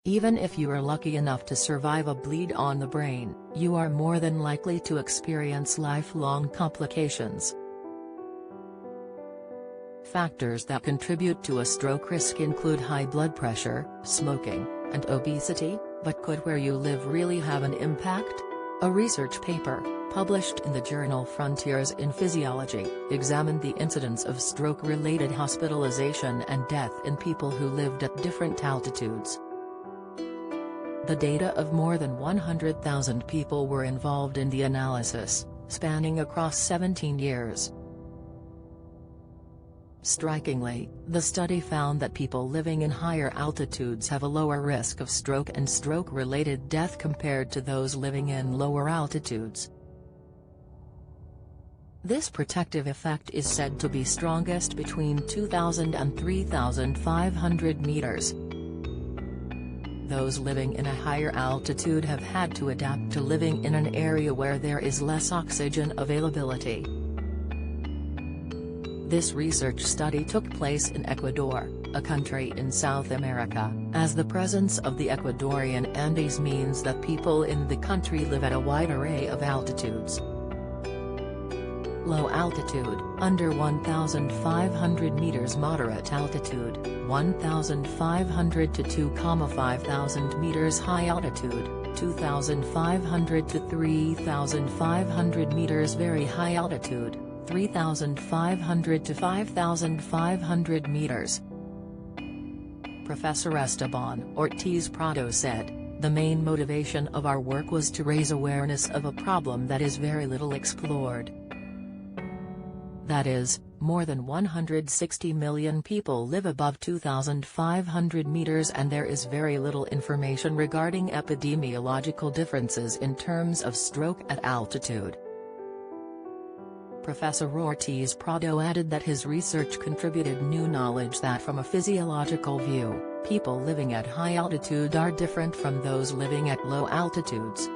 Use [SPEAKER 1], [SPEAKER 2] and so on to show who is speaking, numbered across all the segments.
[SPEAKER 1] Even if you are lucky enough to survive a bleed on the brain, you are more than likely to experience lifelong complications. Factors that contribute to a stroke risk include high blood pressure, smoking, and obesity, but could where you live really have an impact? A research paper, published in the journal Frontiers in Physiology, examined the incidence of stroke-related hospitalization and death in people who lived at different altitudes. The data of more than 100,000 people were involved in the analysis, spanning across 17 years. Strikingly, the study found that people living in higher altitudes have a lower risk of stroke and stroke-related death compared to those living in lower altitudes. This protective effect is said to be strongest between 2,000 and 3,500 meters. Those living in a higher altitude have had to adapt to living in an area where there is less oxygen availability. This research study took place in Ecuador, a country in South America, as the presence of the Ecuadorian Andes means that people in the country live at a wide array of altitudes. Low altitude, under 1,500 meters. Moderate altitude, 1,500 to 2,500 meters. High altitude, 2,500 to 3,500 meters. Very high altitude, 3,500 to 5,500 meters. Professor Esteban Ortiz Prado said, "The main motivation of our work was to raise awareness of a problem that is very little explored. That is, more than 160 million people live above 2,500 meters and there is very little information regarding epidemiological differences in terms of stroke at altitude." Professor Ortiz Prado added that his research contributed new knowledge that from a physiological view, people living at high altitude are different from those living at low altitudes.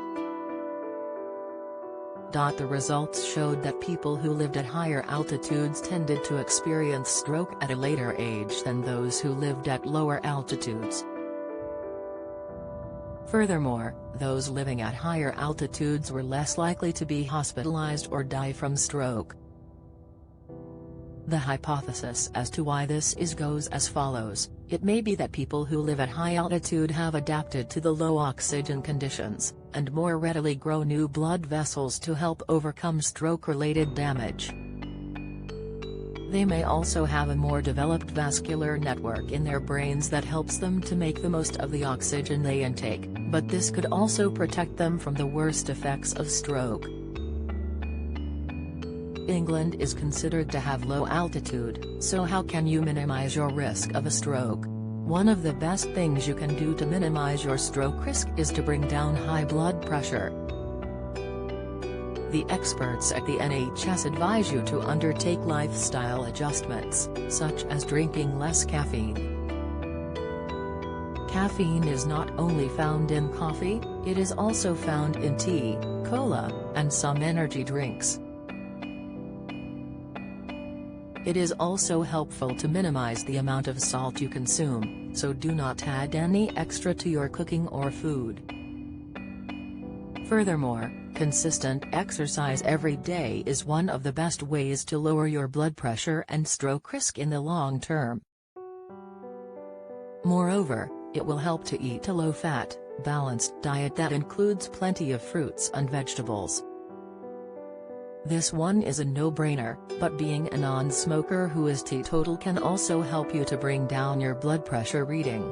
[SPEAKER 1] The results showed that people who lived at higher altitudes tended to experience stroke at a later age than those who lived at lower altitudes. Furthermore, those living at higher altitudes were less likely to be hospitalized or die from stroke. The hypothesis as to why this is goes as follows: it may be that people who live at high altitude have adapted to the low oxygen conditions, and more readily grow new blood vessels to help overcome stroke-related damage. They may also have a more developed vascular network in their brains that helps them to make the most of the oxygen they intake, but this could also protect them from the worst effects of stroke. England is considered to have low altitude, so how can you minimize your risk of a stroke? One of the best things you can do to minimize your stroke risk is to bring down high blood pressure. The experts at the NHS advise you to undertake lifestyle adjustments, such as drinking less caffeine. Caffeine is not only found in coffee, it is also found in tea, cola, and some energy drinks. It is also helpful to minimize the amount of salt you consume, so do not add any extra to your cooking or food. Furthermore, consistent exercise every day is one of the best ways to lower your blood pressure and stroke risk in the long term. Moreover, it will help to eat a low-fat, balanced diet that includes plenty of fruits and vegetables. This one is a no-brainer, but being a non-smoker who is teetotal can also help you to bring down your blood pressure reading.